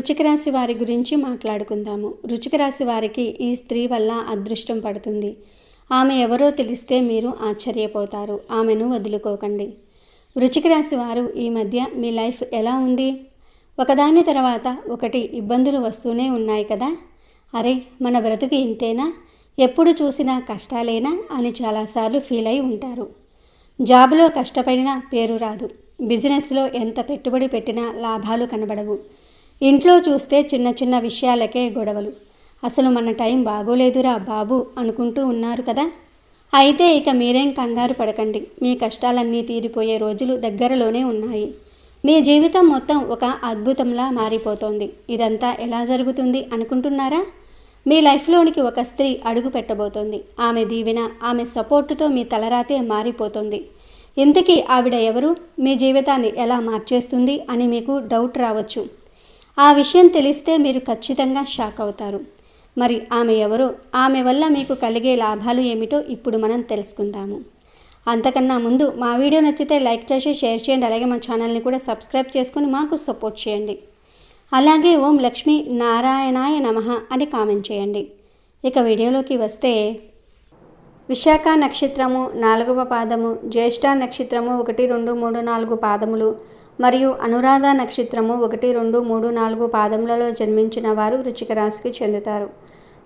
వృశ్చిక రాశి వారి గురించి మాట్లాడుకుందాము. వృశ్చిక రాశి వారికి ఈ స్త్రీ వల్ల అదృష్టం పడుతుంది. ఆమె ఎవరో తెలిస్తే మీరు ఆశ్చర్యపోతారు. ఆమెను వదులుకోకండి. వృశ్చిక రాశి వారు ఈ మధ్య మీ లైఫ్ ఎలా ఉంది? ఒకదాని తర్వాత ఒకటి ఇబ్బందులు వస్తూనే ఉన్నాయి కదా. అరే, మన బ్రతుకు ఇంతేనా, ఎప్పుడు చూసినా కష్టాలేనా అని చాలాసార్లు ఫీల్ అయి ఉంటారు. జాబ్లో కష్టపడినా పేరు రాదు. బిజినెస్లో ఎంత పెట్టుబడి పెట్టినా లాభాలు కనబడవు. ఇంట్లో చూస్తే చిన్న చిన్న విషయాలకే గొడవలు. అసలు మన టైం బాగోలేదురా బాబు అనుకుంటూ ఉన్నారు కదా. అయితే ఇక మీరేం కంగారు పడకండి. మీ కష్టాలన్నీ తీరిపోయే రోజులు దగ్గరలోనే ఉన్నాయి. మీ జీవితం మొత్తం ఒక అద్భుతంలా మారిపోతోంది. ఇదంతా ఎలా జరుగుతుంది అనుకుంటున్నారా? మీ లైఫ్లోనికి ఒక స్త్రీ అడుగు పెట్టబోతోంది. ఆమె దీవెన, ఆమె సపోర్టుతో మీ తలరాతే మారిపోతుంది. ఇంతకీ ఆవిడ ఎవరు, మీ జీవితాన్ని ఎలా మార్చేస్తుంది అని మీకు డౌట్ రావచ్చు. ఆ విషయం తెలిస్తే మీరు ఖచ్చితంగా షాక్ అవుతారు. మరి ఆమె ఎవరో, ఆమె వల్ల మీకు కలిగే లాభాలు ఏమిటో ఇప్పుడు మనం తెలుసుకుందాము. అంతకన్నా ముందు మా వీడియో నచ్చితే లైక్ చేసి షేర్ చేయండి. అలాగే మా ఛానల్ని కూడా సబ్స్క్రైబ్ చేసుకుని మాకు సపోర్ట్ చేయండి. అలాగే ఓం లక్ష్మీ నారాయణాయ నమః అని కామెంట్ చేయండి. ఇక వీడియోలోకి వస్తే, విశాఖ నక్షత్రము 4వ పాదము, జ్యేష్ఠ నక్షత్రము 1, 2, 3, 4 పాదములు మరియు అనురాధ నక్షత్రము 1, 2, 3, 4 పాదములలో జన్మించిన వారు వృశ్చిక రాశికి చెందుతారు.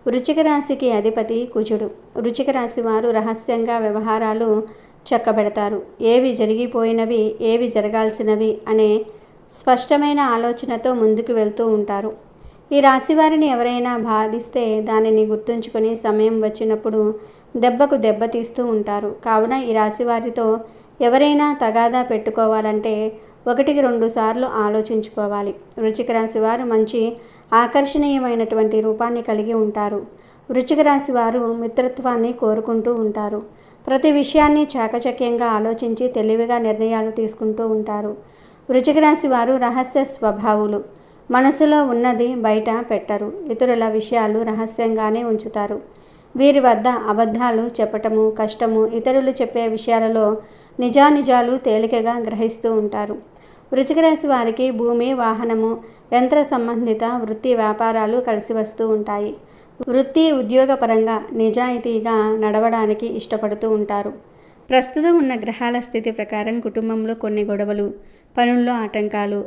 వృశ్చిక రాశికి అధిపతి కుజుడు. వృశ్చిక రాశి వారు రహస్యంగా వ్యవహారాలు చక్కబెడతారు. ఏవి జరిగిపోయినవి, ఏవి జరగాల్సినవి అనే స్పష్టమైన ఆలోచనతో ముందుకు వెళ్తూ ఉంటారు. ఈ రాశి వారిని ఎవరైనా బాధిస్తే దానిని గుర్తుంచుకొని సమయం వచ్చినప్పుడు దెబ్బకు దెబ్బ తీస్తూ ఉంటారు. కావున ఈ రాశి వారితో ఎవరైనా తగాదా పెట్టుకోవాలంటే 1-2 సార్లు ఆలోచించుకోవాలి. వృశ్చిక రాశి వారు మంచి ఆకర్షణీయమైనటువంటి రూపాన్ని కలిగి ఉంటారు. వృశ్చిక రాశి వారు మిత్రత్వాన్ని కోరుకుంటూ ఉంటారు. ప్రతి విషయాన్ని చాకచక్యంగా ఆలోచించి తెలివిగా నిర్ణయాలు తీసుకుంటూ ఉంటారు. వృశ్చిక రాశి వారు రహస్య స్వభావులు. మనసులో ఉన్నది బయట పెట్టరు. ఇతరుల విషయాలు రహస్యంగానే ఉంచుతారు. వీరి వద్ద అబద్ధాలు చెప్పటము కష్టము. ఇతరులు చెప్పే విషయాలలో నిజానిజాలు తేలికగా గ్రహిస్తూ ఉంటారు. వృశ్చిక రాశి వారికి భూమి, వాహనము, యంత్ర సంబంధిత వృత్తి వ్యాపారాలు కలిసి వస్తూ ఉంటాయి. వృత్తి ఉద్యోగపరంగా నిజాయితీగా నడవడానికి ఇష్టపడుతూ ఉంటారు. ప్రస్తుతం ఉన్న గ్రహాల స్థితి ప్రకారం కుటుంబంలో కొన్ని గొడవలు, పనుల్లో ఆటంకాలు,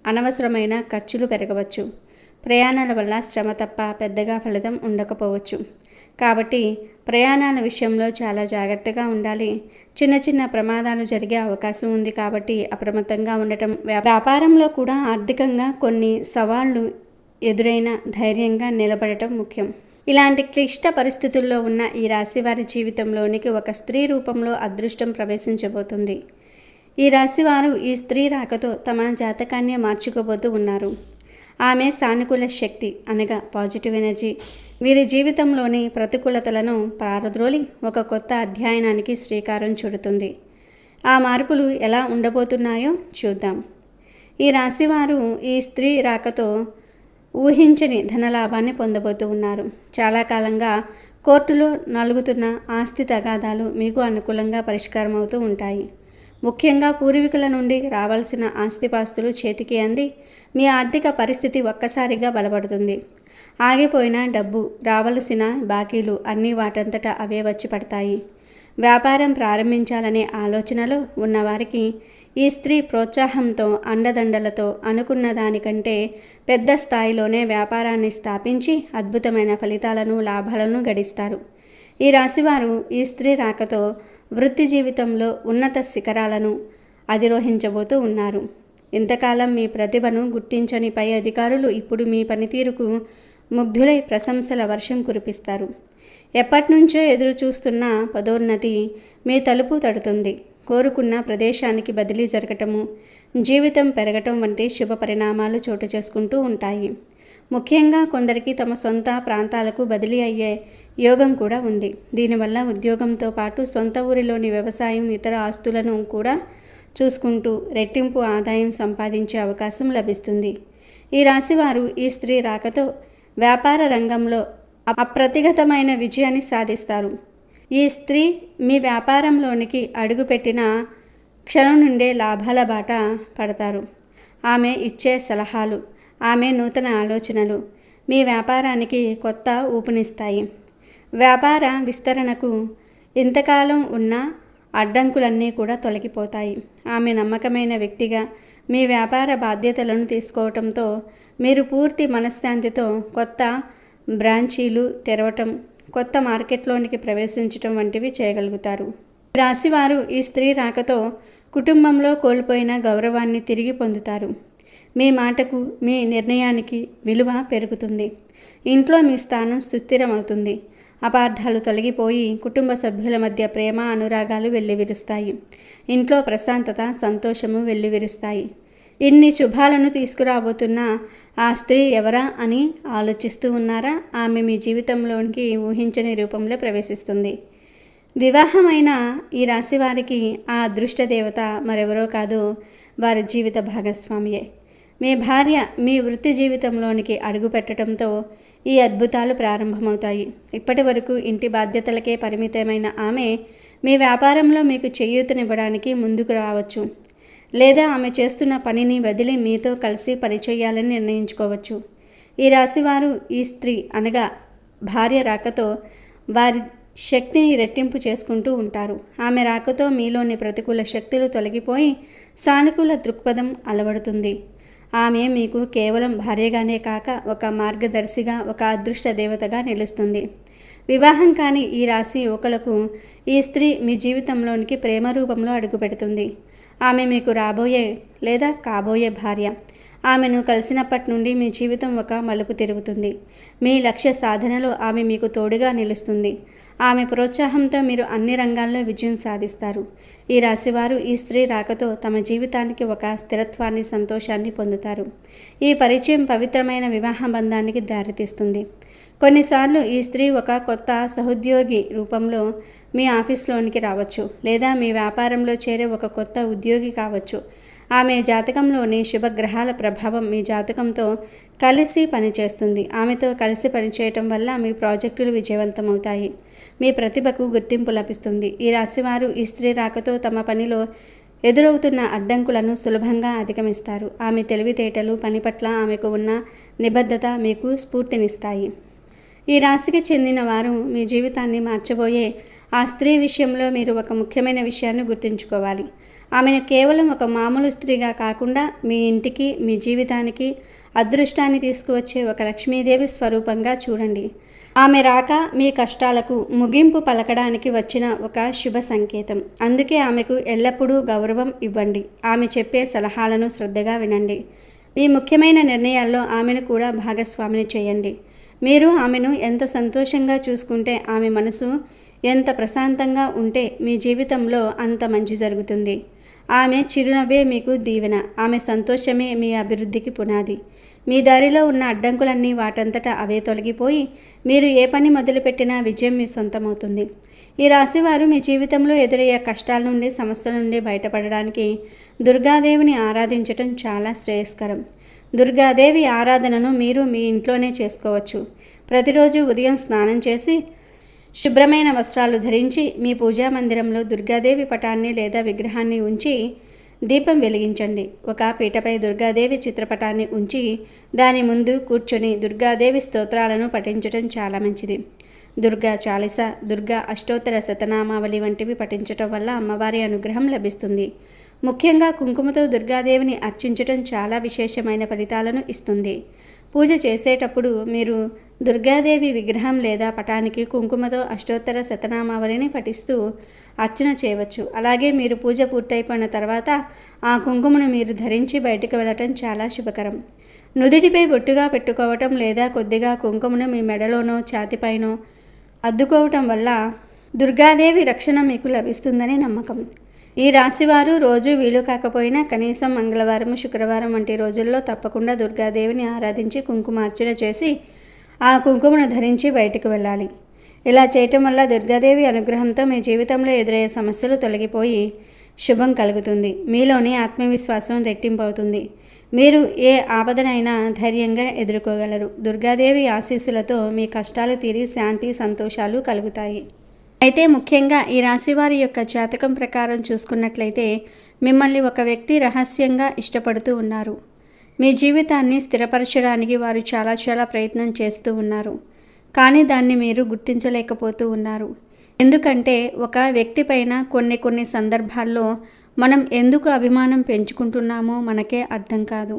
అనవసరమైన ఖర్చులు పెరగవచ్చు. ప్రయాణాల వల్ల శ్రమ తప్ప పెద్దగా ఫలితం ఉండకపోవచ్చు. కాబట్టి ప్రయాణాల విషయంలో చాలా జాగ్రత్తగా ఉండాలి. చిన్న చిన్న ప్రమాదాలు జరిగే అవకాశం ఉంది. కాబట్టి అప్రమత్తంగా ఉండటం. వ్యాపారంలో కూడా ఆర్థికంగా కొన్ని సవాళ్లు ఎదురైన ధైర్యంగా నిలబడటం ముఖ్యం. ఇలాంటి క్లిష్ట పరిస్థితుల్లో ఉన్న ఈ రాశి వారి జీవితంలోనికి ఒక స్త్రీ రూపంలో అదృష్టం ప్రవేశించబోతుంది. ఈ రాశివారు ఈ స్త్రీ రాకతో తమ జాతకాన్ని మార్చుకోబోతూ ఉన్నారు. ఆమె సానుకూల శక్తి అనగా పాజిటివ్ ఎనర్జీ వీరి జీవితంలోని ప్రతికూలతలను పారద్రోలి ఒక కొత్త అధ్యయనానికి శ్రీకారం చుడుతుంది. ఆ మార్పులు ఎలా ఉండబోతున్నాయో చూద్దాం. ఈ రాశివారు ఈ స్త్రీ రాకతో ఊహించని ధనలాభాన్ని పొందబోతూ ఉన్నారు. చాలా కాలంగా కోర్టులో నలుగుతున్న ఆస్తి తగాదాలు మీకు అనుకూలంగా పరిష్కారం అవుతూ ఉంటాయి. ముఖ్యంగా పూర్వీకుల నుండి రావాల్సిన ఆస్తిపాస్తులు చేతికి అంది మీ ఆర్థిక పరిస్థితి ఒక్కసారిగా బలపడుతుంది. ఆగిపోయిన డబ్బు, రావలసిన బాకీలు అన్నీ వాటంతటా అవే వచ్చి పడతాయి. వ్యాపారం ప్రారంభించాలనే ఆలోచనలో ఉన్నవారికి ఈ స్త్రీ ప్రోత్సాహంతో, అండదండలతో అనుకున్న దానికంటే పెద్ద స్థాయిలోనే వ్యాపారాన్ని స్థాపించి అద్భుతమైన ఫలితాలను, లాభాలను గడిస్తారు. ఈ రాశివారు ఈ స్త్రీ రాకతో వృత్తి జీవితంలో ఉన్నత శిఖరాలను అధిరోహించబోతూ ఉన్నారు. ఇంతకాలం మీ ప్రతిభను గుర్తించని పై అధికారులు ఇప్పుడు మీ పనితీరుకు ముగ్ధులై ప్రశంసల వర్షం కురిపిస్తారు. ఎప్పటినుంచో ఎదురు చూస్తున్న పదోన్నతి మీ తలుపు తడుతుంది. కోరుకున్న ప్రదేశానికి బదిలీ జరగటము, జీవితం పెరగటం వంటి శుభ పరిణామాలు చోటు చేసుకుంటూ ఉంటాయి. ముఖ్యంగా కొందరికి తమ సొంత ప్రాంతాలకు బదిలీ అయ్యే యోగం కూడా ఉంది. దీనివల్ల ఉద్యోగంతో పాటు సొంత ఊరిలోని వ్యవసాయం, ఇతర ఆస్తులను కూడా చూసుకుంటూ రెట్టింపు ఆదాయం సంపాదించే అవకాశం లభిస్తుంది. ఈ రాశివారు ఈ స్త్రీ రాకతో వ్యాపార రంగంలో అప్రతిఘతమైన విజయాన్ని సాధిస్తారు. ఈ స్త్రీ మీ వ్యాపారంలోనికి అడుగుపెట్టిన క్షణం నుండే లాభాల బాట పడతారు. ఆమె ఇచ్చే సలహాలు, ఆమె నూతన ఆలోచనలు మీ వ్యాపారానికి కొత్త ఊపునిస్తాయి. వ్యాపార విస్తరణకు ఇంతకాలం ఉన్న అడ్డంకులన్నీ కూడా తొలగిపోతాయి. ఆమె నమ్మకమైన వ్యక్తిగా మీ వ్యాపార బాధ్యతలను తీసుకోవటంతో మీరు పూర్తి మనశ్శాంతితో కొత్త బ్రాంచీలు తెరవటం, కొత్త మార్కెట్లోనికి ప్రవేశించటం వంటివి చేయగలుగుతారు. రాశివారు ఈ స్త్రీ రాకతో కుటుంబంలో కోల్పోయిన గౌరవాన్ని తిరిగి పొందుతారు. మీ మాటకు, మీ నిర్ణయానికి విలువ పెరుగుతుంది. ఇంట్లో మీ స్థానం సుస్థిరమవుతుంది. అపార్థాలు తొలగిపోయి కుటుంబ సభ్యుల మధ్య ప్రేమ, అనురాగాలు వెల్లివిరుస్తాయి. ఇంట్లో ప్రశాంతత, సంతోషము వెల్లివిరుస్తాయి. ఇన్ని శుభాలను తీసుకురాబోతున్న ఆ స్త్రీ ఎవరా అని ఆలోచిస్తూ ఉన్నారా? ఆమె మీ జీవితంలోనికి ఊహించని రూపంలో ప్రవేశిస్తుంది. వివాహమైన ఈ రాశి వారికి ఆ అదృష్ట దేవత మరెవరో కాదు, వారి జీవిత భాగస్వామియే. మీ భార్య మీ వృత్తి జీవితంలోనికి అడుగు పెట్టడంతో ఈ అద్భుతాలు ప్రారంభమవుతాయి. ఇప్పటి వరకు ఇంటి బాధ్యతలకే పరిమితమైన ఆమె మీ వ్యాపారంలో మీకు చేయూతనివ్వడానికి ముందుకు రావచ్చు. లేదా ఆమె చేస్తున్న పనిని వదిలి మీతో కలిసి పనిచేయాలని నిర్ణయించుకోవచ్చు. ఈ రాశివారు ఈ స్త్రీ అనగా భార్య రాకతో వారి శక్తిని రెట్టింపు చేసుకుంటూ ఉంటారు. ఆమె రాకతో మీలోని ప్రతికూల శక్తులు తొలగిపోయి సానుకూల దృక్పథం అలవడుతుంది. ఆమె మీకు కేవలం భార్యగానే కాక ఒక మార్గదర్శిగా, ఒక అదృష్ట దేవతగా నిలుస్తుంది. వివాహం కాని ఈ రాశి యువకులకు ఈ స్త్రీ మీ జీవితంలోనికి ప్రేమ రూపంలో అడుగుపెడుతుంది. ఆమె మీకు రాబోయే లేదా కాబోయే భార్య. ఆమెను కలిసినప్పటి నుండి మీ జీవితం ఒక మలుపు తిరుగుతుంది. మీ లక్ష్య సాధనలో ఆమె మీకు తోడుగా నిలుస్తుంది. ఆమె ప్రోత్సాహంతో మీరు అన్ని రంగాల్లో విజయం సాధిస్తారు. ఈ రాశివారు ఈ స్త్రీ రాకతో తమ జీవితానికి ఒక స్థిరత్వాన్ని, సంతోషాన్ని పొందుతారు. ఈ పరిచయం పవిత్రమైన వివాహ బంధానికి దారితీస్తుంది. కొన్నిసార్లు ఈ స్త్రీ ఒక కొత్త సహోద్యోగి రూపంలో మీ ఆఫీస్లోనికి రావచ్చు, లేదా మీ వ్యాపారంలో చేరే ఒక కొత్త ఉద్యోగి కావచ్చు. ఆమె జాతకంలోని శుభగ్రహాల ప్రభావం మీ జాతకంతో కలిసి పనిచేస్తుంది. ఆమెతో కలిసి పనిచేయటం వల్ల మీ ప్రాజెక్టులు విజయవంతమవుతాయి. మీ ప్రతిభకు గుర్తింపు లభిస్తుంది. ఈ రాశివారు ఈ స్త్రీ రాకతో తమ పనిలో ఎదురవుతున్న అడ్డంకులను సులభంగా అధిగమిస్తారు. ఆమె తెలివితేటలు, పని పట్ల ఆమెకు ఉన్న నిబద్ధత మీకు స్ఫూర్తినిస్తాయి. ఈ రాశికి చెందిన వారు మీ జీవితాన్ని మార్చబోయే ఆ స్త్రీ విషయంలో మీరు ఒక ముఖ్యమైన విషయాన్ని గుర్తుంచుకోవాలి. ఆమెను కేవలం ఒక మామూలు స్త్రీగా కాకుండా మీ ఇంటికి, మీ జీవితానికి అదృష్టాన్ని తీసుకువచ్చే ఒక లక్ష్మీదేవి స్వరూపంగా చూడండి. ఆమె రాక మీ కష్టాలకు ముగింపు పలకడానికి వచ్చిన ఒక శుభ సంకేతం. అందుకే ఆమెకు ఎల్లప్పుడూ గౌరవం ఇవ్వండి. ఆమె చెప్పే సలహాలను శ్రద్ధగా వినండి. మీ ముఖ్యమైన నిర్ణయాల్లో ఆమెను కూడా భాగస్వామిని చేయండి. మీరు ఆమెను ఎంత సంతోషంగా చూసుకుంటే, ఆమె మనసు ఎంత ప్రశాంతంగా ఉంటే మీ జీవితంలో అంత మంచి జరుగుతుంది. ఆమె చిరునవ్వే మీకు దీవెన. ఆమె సంతోషమే మీ అభివృద్ధికి పునాది. మీ దారిలో ఉన్న అడ్డంకులన్నీ వాటంతటా అవే తొలగిపోయి మీరు ఏ పని మొదలుపెట్టినా విజయం మీ సొంతమవుతుంది. ఈ రాశివారు మీ జీవితంలో ఎదురయ్యే కష్టాల నుండి, సమస్యల నుండి బయటపడడానికి దుర్గాదేవిని ఆరాధించటం చాలా శ్రేయస్కరం. దుర్గాదేవి ఆరాధనను మీరు మీ ఇంట్లోనే చేసుకోవచ్చు. ప్రతిరోజు ఉదయం స్నానం చేసి శుభ్రమైన వస్త్రాలు ధరించి మీ పూజా మందిరంలో దుర్గాదేవి పటాన్ని లేదా విగ్రహాన్ని ఉంచి దీపం వెలిగించండి. ఒక పీటపై దుర్గాదేవి చిత్రపటాన్ని ఉంచి దాని ముందు కూర్చొని దుర్గాదేవి స్తోత్రాలను పఠించడం చాలా మంచిది. దుర్గా చాలీస, దుర్గా అష్టోత్తర శతనామావళి వంటివి పఠించటం వల్ల అమ్మవారి అనుగ్రహం లభిస్తుంది. ముఖ్యంగా కుంకుమతో దుర్గాదేవిని అర్చించటం చాలా విశేషమైన ఫలితాలను ఇస్తుంది. పూజ చేసేటప్పుడు మీరు దుర్గాదేవి విగ్రహం లేదా పటానికి కుంకుమతో అష్టోత్తర శతనామావళిని పఠిస్తూ అర్చన చేయవచ్చు. అలాగే మీరు పూజ పూర్తయిపోయిన తర్వాత ఆ కుంకుమను మీరు ధరించి బయటకు వెళ్ళటం చాలా శుభకరం. నుదిటిపై బొట్టుగా పెట్టుకోవటం లేదా కొద్దిగా కుంకుమను మీ మెడలోనో ఛాతిపైనో అద్దుకోవటం వల్ల దుర్గాదేవి రక్షణ మీకు లభిస్తుందని నమ్మకం. ఈ రాశివారు రోజు వీలు కాకపోయినా కనీసం మంగళవారం, శుక్రవారం వంటి రోజుల్లో తప్పకుండా దుర్గాదేవిని ఆరాధించి కుంకుమార్చన చేసి ఆ కుంకుమను ధరించి బయటకు వెళ్ళాలి. ఇలా చేయటం వల్ల దుర్గాదేవి అనుగ్రహంతో మీ జీవితంలో ఎదురయ్యే సమస్యలు తొలగిపోయి శుభం కలుగుతుంది. మీలోని ఆత్మవిశ్వాసం రెట్టింపు అవుతుంది. మీరు ఏ ఆపదనైనా ధైర్యంగా ఎదుర్కోగలరు. దుర్గాదేవి ఆశీస్సులతో మీ కష్టాలు తీరి శాంతి, సంతోషాలు కలుగుతాయి. అయితే ముఖ్యంగా ఈ రాశివారి యొక్క జాతకం ప్రకారం చూసుకున్నట్లయితే మిమ్మల్ని ఒక వ్యక్తి రహస్యంగా ఇష్టపడుతూ ఉన్నారు. మీ జీవితాన్ని స్థిరపరచడానికి వారు చాలా ప్రయత్నం చేస్తూ ఉన్నారు. కానీ దాన్ని మీరు గుర్తించలేకపోతూ ఉన్నారు. ఎందుకంటే ఒక వ్యక్తి పైన కొన్ని సందర్భాల్లో మనం ఎందుకు అభిమానం పెంచుకుంటున్నామో మనకే అర్థం కాదు.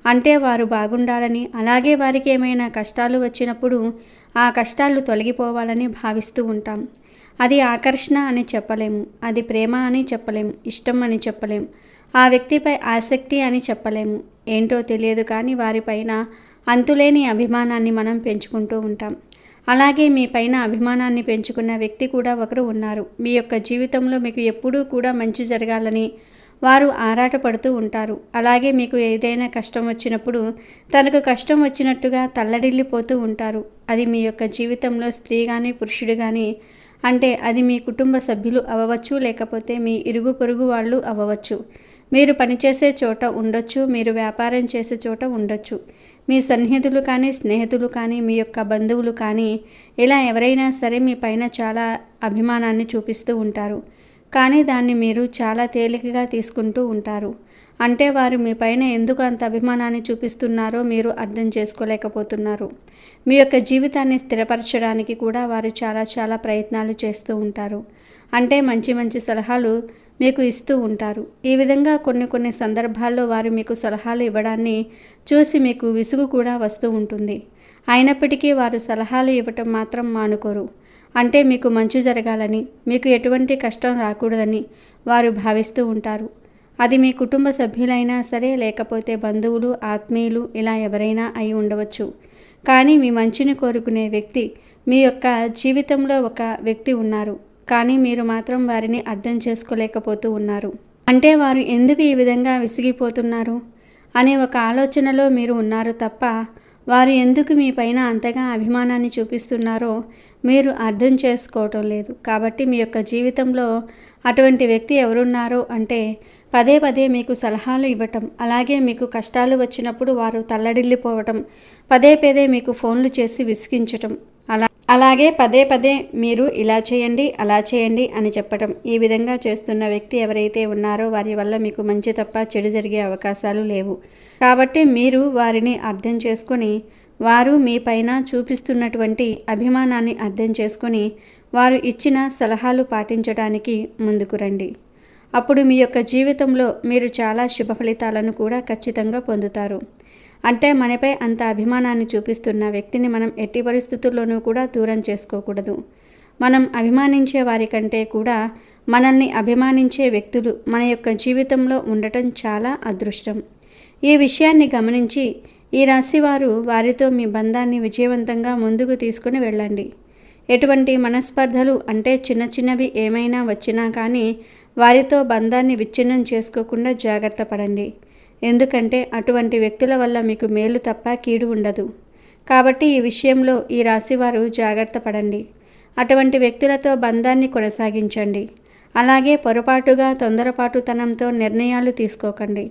అంటే వారు బాగుండాలని, అలాగే వారికి ఏమైనా కష్టాలు వచ్చినప్పుడు ఆ కష్టాలు తొలగిపోవాలని భావిస్తూ ఉంటాం. అది ఆకర్షణ అని చెప్పలేము, అది ప్రేమ అని చెప్పలేము, ఇష్టం అని చెప్పలేము, ఆ వ్యక్తిపై ఆసక్తి అని చెప్పలేము. ఏంటో తెలియదు కానీ వారిపైన అంతులేని అభిమానాన్ని మనం పెంచుకుంటూ ఉంటాం. అలాగే మీ పైన అభిమానాన్ని పెంచుకున్న వ్యక్తి కూడా ఒకరు ఉన్నారు. మీ యొక్క జీవితంలో మీకు ఎప్పుడూ కూడా మంచి జరగాలని వారు ఆరాటపడుతూ ఉంటారు. అలాగే మీకు ఏదైనా కష్టం వచ్చినప్పుడు తనకు కష్టం వచ్చినట్టుగా తల్లడిల్లిపోతూ ఉంటారు. అది మీ యొక్క జీవితంలో స్త్రీ కానీ పురుషుడు కానీ, అంటే అది మీ కుటుంబ సభ్యులు అవ్వవచ్చు, లేకపోతే మీ ఇరుగు పొరుగు వాళ్ళు అవ్వవచ్చు, మీరు పనిచేసే చోట ఉండొచ్చు, మీరు వ్యాపారం చేసే చోట ఉండొచ్చు, మీ సన్నిహితులు కానీ స్నేహితులు కానీ మీ యొక్క బంధువులు కానీ, ఇలా ఎవరైనా సరే మీ పైన చాలా అభిమానాన్ని చూపిస్తూ ఉంటారు. కానీ దాన్ని మీరు చాలా తేలికగా తీసుకుంటూ ఉంటారు. అంటే వారు మీ పైన ఎందుకు అంత అభిమానాన్ని చూపిస్తున్నారో మీరు అర్థం చేసుకోలేకపోతున్నారు. మీ యొక్క జీవితాన్ని స్థిరపరచడానికి కూడా వారు చాలా ప్రయత్నాలు చేస్తూ ఉంటారు. అంటే మంచి సలహాలు మీకు ఇస్తూ ఉంటారు. ఈ విధంగా కొన్ని సందర్భాల్లో వారు మీకు సలహాలు ఇవ్వడాన్ని చూసి మీకు విసుగు కూడా వస్తూ ఉంటుంది. అయినప్పటికీ వారు సలహాలు ఇవ్వటం మాత్రం మానుకోరు. అంటే మీకు మంచి జరగాలని, మీకు ఎటువంటి కష్టం రాకూడదని వారు భావిస్తూ ఉంటారు. అది మీ కుటుంబ సభ్యులైనా సరే, లేకపోతే బంధువులు, ఆత్మీయులు, ఇలా ఎవరైనా అయి ఉండవచ్చు. కానీ మీ మంచిని కోరుకునే వ్యక్తి మీ యొక్క జీవితంలో ఒక వ్యక్తి ఉన్నారు. కానీ మీరు మాత్రం వారిని అర్థం చేసుకోలేకపోతూ ఉన్నారు. అంటే వారు ఎందుకు ఈ విధంగా విసిగిపోతున్నారు అనే ఒక ఆలోచనలో మీరు ఉన్నారు తప్ప, వారు ఎందుకు మీ పైన అంతగా అభిమానాన్ని చూపిస్తున్నారో మీరు అర్థం చేసుకోవటం లేదు. కాబట్టి మీ యొక్క జీవితంలో అటువంటి వ్యక్తి ఎవరున్నారో అంటే పదే మీకు సలహాలు ఇవ్వటం, అలాగే మీకు కష్టాలు వచ్చినప్పుడు వారు తల్లడిల్లిపోవటం, పదే మీకు ఫోన్లు చేసి విసిగించటం, అలాగే పదే మీరు ఇలా చేయండి అలా చేయండి అని చెప్పటం. ఈ విధంగా చేస్తున్న వ్యక్తి ఎవరైతే ఉన్నారో వారి వల్ల మీకు మంచి తప్ప చెడు జరిగే అవకాశాలు లేవు. కాబట్టి మీరు వారిని అర్థం చేసుకొని, వారు మీ పైన చూపిస్తున్నటువంటి అభిమానాన్ని అర్థం చేసుకొని వారు ఇచ్చిన సలహాలు పాటించడానికి ముందుకు రండి. అప్పుడు మీ యొక్క జీవితంలో మీరు చాలా శుభ ఫలితాలను కూడా ఖచ్చితంగా పొందుతారు. అంటే మనపై అంత అభిమానాన్ని చూపిస్తున్న వ్యక్తిని మనం ఎట్టి పరిస్థితుల్లోనూ కూడా దూరం చేసుకోకూడదు. మనం అభిమానించే వారి కంటే కూడా మనల్ని అభిమానించే వ్యక్తులు మన యొక్క జీవితంలో ఉండటం చాలా అదృష్టం. ఈ విషయాన్ని గమనించి ఈ రాశివారు వారితో మీ బంధాన్ని విజయవంతంగా ముందుకు తీసుకుని వెళ్ళండి. ఎటువంటి మనస్పర్ధలు అంటే చిన్నవి ఏమైనా వచ్చినా కానీ వారితో బంధాన్ని విచ్ఛిన్నం చేసుకోకుండా జాగ్రత్త పడండి. ఎందుకంటే అటువంటి వ్యక్తుల వల్ల మీకు మేలు తప్ప కీడు ఉండదు. కాబట్టి ఈ విషయంలో ఈ రాశివారు జాగ్రత్త పడండి. అటువంటి వ్యక్తులతో బంధాన్ని కొనసాగించండి. అలాగే పొరపాటుగా తొందరపాటుతనంతో నిర్ణయాలు తీసుకోకండి.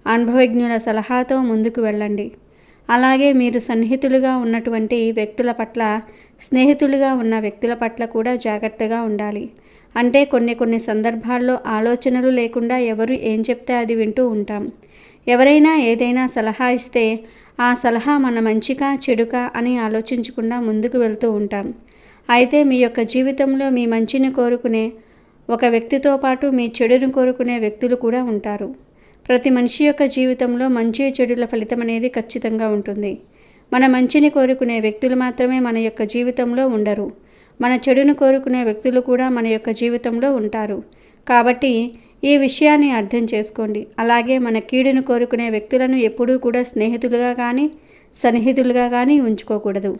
అనుభవజ్ఞుల సలహాతో ముందుకు వెళ్ళండి. అలాగే మీరు సన్నిహితులుగా ఉన్నటువంటి వ్యక్తుల పట్ల, స్నేహితులుగా ఉన్న వ్యక్తుల పట్ల కూడా జాగ్రత్తగా ఉండాలి. అంటే కొన్ని సందర్భాల్లో ఆలోచనలు లేకుండా ఎవరు ఏం చెప్తే అది వింటూ ఉంటాం. ఎవరైనా ఏదైనా సలహా ఇస్తే ఆ సలహా మన మంచికా చెడుకా అని ఆలోచించకుండా ముందుకు వెళ్తూ ఉంటాం. అయితే మీ యొక్క జీవితంలో మీ మంచిని కోరుకునే ఒక వ్యక్తితో పాటు మీ చెడును కోరుకునే వ్యక్తులు కూడా ఉంటారు. ప్రతి మనిషి యొక్క జీవితంలో మంచి చెడుల ఫలితం అనేది ఖచ్చితంగా ఉంటుంది. మన మంచిని కోరుకునే వ్యక్తులు మాత్రమే మన యొక్క జీవితంలో ఉండరు. మన చెడును కోరుకునే వ్యక్తులు కూడా మన యొక్క జీవితంలో ఉంటారు. కాబట్టి ఈ విషయాన్ని అర్థం చేసుకోండి. అలాగే మన కీడును కోరుకునే వ్యక్తులను ఎప్పుడూ కూడా స్నేహితులుగా కానీ సన్నిహితులుగా కానీ ఉంచుకోకూడదు.